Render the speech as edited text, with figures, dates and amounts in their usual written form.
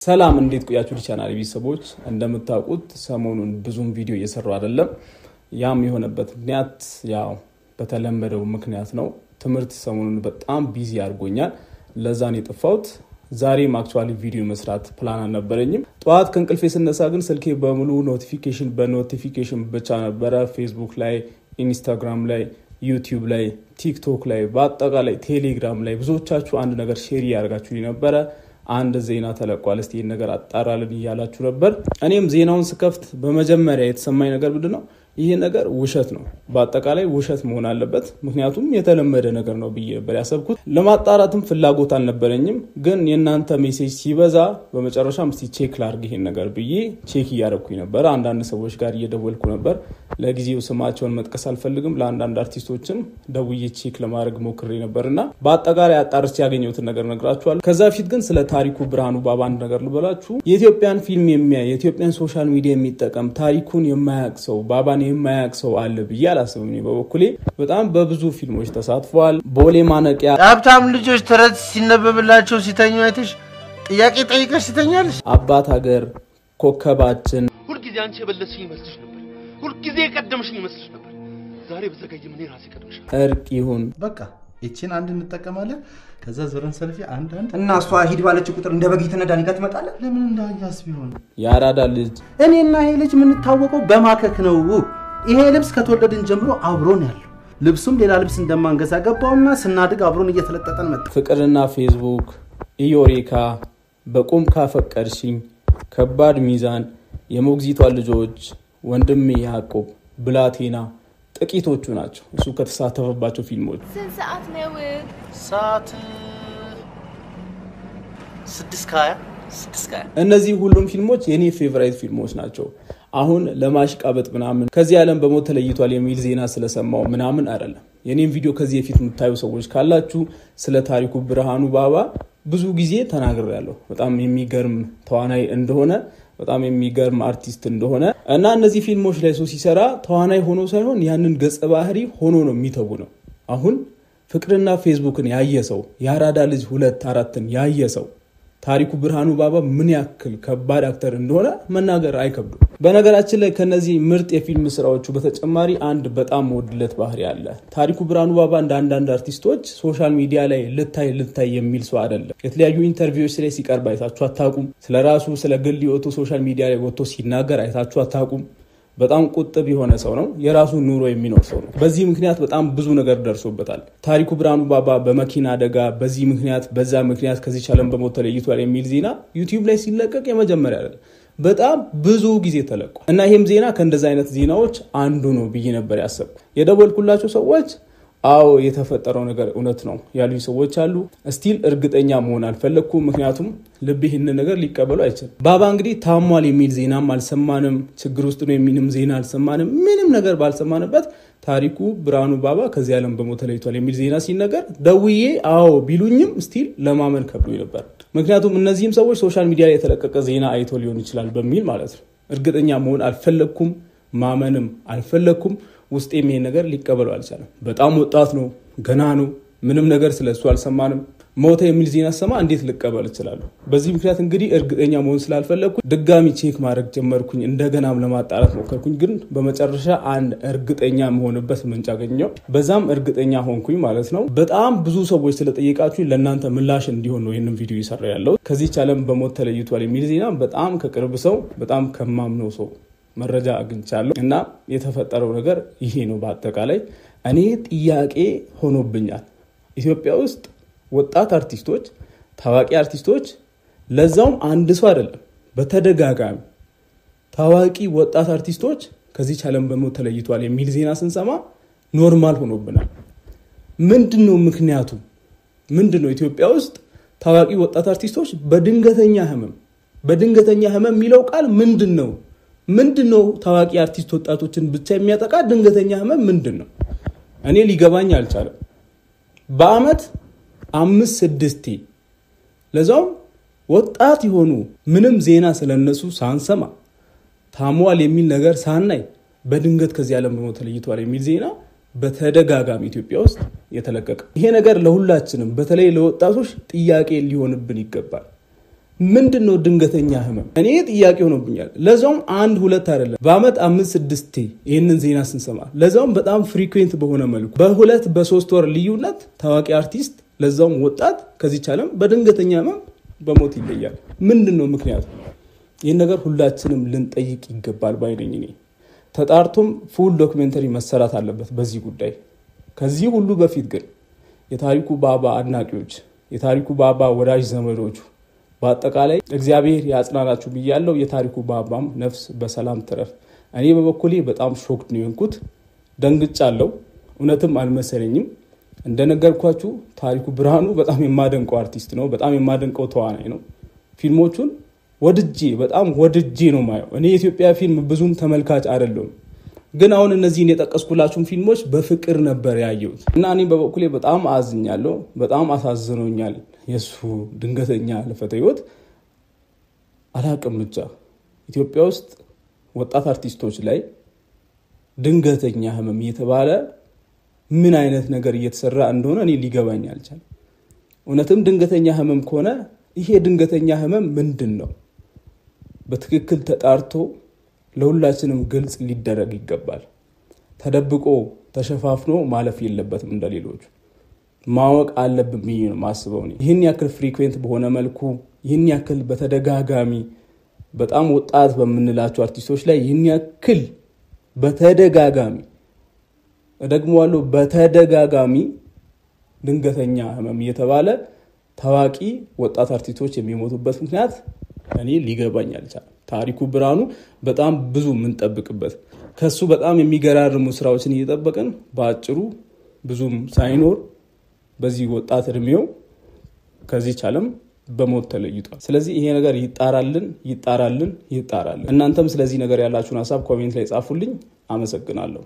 ሰላም እንዴት ቆያችሁ ቻናል ቤተሰቦች እንደምታውቁት ሰሞኑን ብዙም ቪዲዮ እየሰራው አይደለም ያም የሆነበት ምክንያት ያው በተለመደው ምክንያት ነው ትምርት ሰሞኑን በጣም ቢዚ አድርጎኛል ለዛ ነው የጠፋሁት ዛሬም አክቹአሊ ቪዲዮ መስራት ፕላን አልነበረኝም ጧት ከእንቅልፌ ስነሳ ግን ስልኬ በሙሉ ኖቲፊኬሽን ብቻ ነበረ ፌስቡክ ላይ ኢንስታግራም ላይ ዩቲዩብ ላይ ቲክቶክ ላይ በአጠቃላይ ቴሌግራም ላይ ብዙዎቻችሁ አንድ ነገር ሼር ያደርጋችሁ ነበር አንድ ዜና ተለቋል እስቲ ይሄን ነገር አጣራልን ይያላችሁ ነበር እኔም ዜናውን ስከፍት በመጀመሪያ የተሰማኝ ነገር ምንድነው ይሄ ነገር ውሸት ነው በአጠቃላይ ውሸት መሆን አለበት ምክንያቱም የተለመደ ነገር ነው ብዬ ነበር ያሰብኩት ለማጣራትም ፍላጎት አልነበረኝም ግን የናንተ ሜሴጅ ሲበዛ በመጨረሻም እስቲ ቼክ ላድርግ ይሄን ነገር ብዬ ቼክ ያደረኩኝ ነበር አንዳንድ ሰዎች ጋር እየደወልኩ ነበር ለጊዜው ስማቸውን መጥቀስ አልፈልግም ለአንዳንድ አርቲስቶችም ደውዬ ቼክ ለማድረግ ሞክሬ ነበርና በአጠቃላይ አጣርቼ ያገኘሁትን ነገር ነግራችኋለሁ ከዛ ፊት ግን ስለ ታሪኩ ብርሃኑ ባባ አንድ ነገር ልበላችሁ የኢትዮጵያን ፊልም የሚያይ የኢትዮጵያን ሶሻል ሚዲያ የሚጠቀም ታሪኩን የማያውቅ ሰው ባባን የማያውቅ ሰው አለ ብዬ አላስብም እኔ በበኩሌ በጣም በብዙ ፊልሞች ተሳትፏል ቦሌ ማነቂያ ሀብታም ልጆች ተረት ሲነበብላቸው ሲተኙ አይተሽ ጥያቄ ጠይቀሽ ሲተኛለሽ አባት ሀገር ኮከባችን ሁሉ ጊዜ አንቺ የበለጥሽኝ ይመስልሽ ነበር ሁሉ ጊዜ የቀደምሽኝ ይመስልሽ ነበር ዛሬ በዘገየ ምን ራስ ይቀድምሽ እርቅ ይሁን በቃ እቺን አንድ እንጠቀማለን ከዛ ዞረን ሰልፊ አንድ እና እሷ ሂድ ባለች ቁጥር እንደ በግ ተነዳን ጋር ትመጣለ ለምን እንዳያስ ቢሆን ያራዳ ልጅ እኔና ይሄ ልጅ ምን ታወቀው በማከክ ነው ይሄ ልብስ ከተወለድን ጀምሮ አብሮን ያለው ልብሱም ሌላ ልብስ እንደማንገዛ ገባውና ስናድግ አብሮን እየተለጠጠን መጣ ፍቅርና ፌስቡክ ኢዮሪካ በቁም ካፈቀርሽኝ ከባድ ሚዛን የሞግዚቷ ልጆች ወንድሜ ያዕቆብ ብላቴና ጥቂቶቹ ናቸው እሱ ከተሳተፈባቸው ፊልሞች ስንት ሰዓት ነው ሰዓት 6:20 እነዚህ ሁሉም ፊልሞች የኔ ፌቨራይት ፊልሞች ናቸው አሁን ለማሽቃበጥ ምናምን ከዚህ ዓለም በሞት ተለይቷል የሚል ዜና ስለሰማው ምናምን አይደለም የኔን ቪዲዮ ከዚህ በፊት የምታዩ ሰዎች ካላችሁ ስለ ታሪኩ ብርሃኑ ባባ ብዙ ጊዜ ተናግሬያለሁ በጣም የሚገርም ተዋናይ እንደሆነ በጣም የሚገርም አርቲስት እንደሆነ እና እነዚህ ፊልሞች ላይ ሰው ሲሰራ ተዋናይ ሆኖ ሳይሆን ያንን ገጸ ባህሪ ሆኖ ነው የሚተውነው አሁን ፍቅርና ፌስቡክን ያየሰው ያራዳ ልጅ 2-4ን ያየሰው ታሪኩ ብርሃኑ ባባ ምን ያክል ከባድ አክተር እንደሆነ መናገር አይከብድም በነገራችን ላይ ከነዚህ ምርጥ የፊልም ስራዎቹ በተጨማሪ አንድ በጣም ወድለት ባህሪ አለ ታሪኩ ብርሃኑ ባባ እንዳንዳንድ አርቲስቶች ሶሻል ሚዲያ ላይ ልታይ የሚል ሰው አይደለም የተለያዩ ኢንተርቪውዎች ላይ ሲቀርብ አይታችሁ አታውቁም ስለራሱ ስለ ግል ህይወቱ ሶሻል ሚዲያ ላይ ወጥቶ ሲናገር አይታችሁ አታውቁም በጣም ቁጥብ የሆነ ሰው ነው የራሱ ኑሮ የሚኖር ሰው ነው በዚህ ምክንያት በጣም ብዙ ነገር ደርሶበታል ታሪኩ ብርሃኑ ባባ በመኪና አደጋ በዚህ ምክንያት በዛ ምክንያት ከዚህ ዓለም በሞት ተለይቷል የሚል ዜና ዩቲዩብ ላይ ሲለቀቅ የመጀመሪያ አይደለም በጣም ብዙ ጊዜ ተለቋል እና ይሄም ዜና ከእንደዛ አይነት ዜናዎች አንዱ ነው ብዬ ነበር ያሰብኩት የደወልኩላችሁ ሰዎች አዎ የተፈጠረው ነገር እውነት ነው ያሉኝ ሰዎች አሉ ስቲል እርግጠኛ መሆን አልፈለኩም ምክንያቱም ልብ ይሄን ነገር ሊቀበሉ አይችልም ባባ እንግዲህ ታሟል የሚል ዜናም አልሰማንም ችግር ውስጥ ነው የሚንም ዜና አልሰማንም ምንም ነገር ባልሰማንበት ታሪኩ ብርሃኑ ባባ ከዚህ ዓለም በሞት ተለይቷል የሚል ዜና ሲነገር ደውዬ አዎ ቢሉኝም ስቲል ለማመን ከብዶኝ ነበር ምክንያቱም እነዚህም ሰዎች ሶሻል ሚዲያ ላይ የተለቀቀ ዜና አይቶ ሊሆን ይችላል በሚል ማለት ነው እርግጠኛ መሆን አልፈለኩም ማመንም አልፈለኩም ውስጤም ይሄን ነገር ሊቀበሉ አልቻለም በጣም ወጣት ነው ገና ነው ምንም ነገር ስለሱ አልሰማንም ሞተ የሚል ዜና ሰማ እንዴት ልቀበል ይችላል በዚህ ምክንያት እንግዲህ እርግጠኛ መሆን ስላልፈለኩ ድጋሚ ቼክ ማድረግ ጀመርኩኝ እንደገናም ለማጣራት ሞከርኩኝ ግን በመጨረሻ አንድ እርግጠኛ መሆንበት ምንጭ አገኘው በዛም እርግጠኛ ሆንኩኝ ማለት ነው በጣም ብዙ ሰዎች ስለጠየቃችሁ ለእናንተ ምላሽ እንዲሆን ነው ይሄንን ቪዲዮ ይሰራ ያለው ከዚህ ዓለም በሞት ተለይቷል የሚል ዜና በጣም ከቅርብ ሰው በጣም ከማምነው ሰው መረጃ አግኝቻለሁ እና የተፈጠረው ነገር ይሄ ነው በአጠቃላይ እኔ ጥያቄ ሆኖብኛል ኢትዮጵያ ውስጥ ወጣት አርቲስቶች ታዋቂ አርቲስቶች ለዛውም አንድ ሰው አይደለም በተደጋጋሚ ታዋቂ ወጣት አርቲስቶች ከዚህ ዓለም በሞት ተለይቷል የሚል ዜና ስንሰማ ኖርማል ሆኖብናል ምንድነው ምክንያቱ ምንድነው ኢትዮጵያ ውስጥ ታዋቂ ወጣት አርቲስቶች በድንገተኛ ህመም የሚለው ቃል ምንድነው ታዋቂ አርቲስት ወጣቶችን ብቻ የሚያጠቃ ድንገተኛ ህመም ምንድነው እኔ ሊገባኝ አልቻለም በአመት 5-6 ለዛውም ወጣት ይሆኑ ምንም ዜና ስለነሱ ሳንሰማ ታሟል የሚል ነገር ሳናይ በድንገት ከዚህ ዓለም በሞት ተለይቷል የሚል ዜና በተደጋጋሚ ኢትዮጵያ ውስጥ የተለቀቀ ይሄ ነገር ለሁላችንም በተለይ ለወጣቶች ጥያቄ ሊሆንብን ይገባል ምንድነው ድንገተኛ ህመም? እኔ ጥያቄ ሆኖብኛል። ለዛውም 1 2 አይደለም በአመት 5 6 ይሄንን ዜና ስንሰማ ለዛውም በጣም ፍሪኩዌንት በሆነ መልኩ በ2 በ3 ወር ልዩነት ታዋቂ አርቲስት ለዛውም ወጣት ከዚህ ቻለም በድንገተኛ ህመም በሞት ይለያል። ምንድነው ምክንያቱ? ይሄን ነገር ሁላችንም ልንጠይቅ ይገባል ባይነኝ እኔ። ተጣርቶም ፉል ዶክመንተሪ መሰራት አለበት በዚህ ጉዳይ። ከዚህ ሁሉ በፊት ግን የታሪኩ ባባ አድናቂዎች፣ የታሪኩ ባባ ወዳጅ ዘመዶቹ በአጠቃላይ እግዚአብሔር ያጽናናችሁ ብያለሁ። የታሪኩ ባባም ነፍስ በሰላም ትረፍ። እኔ በበኩሌ በጣም ሾክድ ነው የሆንኩት፣ ደንግጫለሁ። እውነትም አልመሰለኝም። እንደነገርኳችሁ ታሪኩ ብርሃኑ በጣም የማደንቀው አርቲስት ነው፣ በጣም የማደንቀው ተዋናይ ነው። ፊልሞቹን በጣም ወድጄ ነው ማየው። እኔ የኢትዮጵያ ፊልም ብዙም ተመልካች አይደለሁም፣ ግን አሁን እነዚህን የጠቀስኩላችሁን ፊልሞች በፍቅር ነበር ያየሁት እና እኔ በበኩሌ በጣም አዝኛለሁ፣ በጣም አሳዝኖኛል የሱ ድንገተኛ ህልፈተ ህይወት። አላቅም ብቻ ኢትዮጵያ ውስጥ ወጣት አርቲስቶች ላይ ድንገተኛ ህመም እየተባለ ምን አይነት ነገር እየተሰራ እንደሆነ እኔ ሊገባኝ አልቻለም። እውነትም ድንገተኛ ህመም ከሆነ ይሄ ድንገተኛ ህመም ምንድነው? በትክክል ተጣርቶ ለሁላችንም ግልጽ ሊደረግ ይገባል። ተደብቆ ተሸፋፍኖ ማለፍ የለበትም። እንደሌሎቹ ማወቅ አለብን ብዬ ነው ማስበው። ይህን ያክል ፍሪኩዌንት በሆነ መልኩ ይህን ያክል በተደጋጋሚ በጣም ወጣት በምንላቸው አርቲስቶች ላይ ይህን ያክል በተደጋጋሚ እደግመዋለሁ በተደጋጋሚ ድንገተኛ ህመም እየተባለ ታዋቂ ወጣት አርቲስቶች የሚሞቱበት ምክንያት እኔ ሊገባኝ አልቻለም። ታሪኩ ብርሃኑ በጣም ብዙ የምንጠብቅበት ከሱ በጣም የሚገራርሙ ስራዎችን እየጠበቀን በአጭሩ ብዙም ሳይኖር በዚህ ወጣት እድሜው ከዚህ ቻለም በሞት ተለይቷል። ስለዚህ ይሄ ነገር ይጣራልን። እናንተም ስለዚህ ነገር ያላችሁን ሐሳብ ኮሜንት ላይ ጻፉልኝ። አመሰግናለሁ።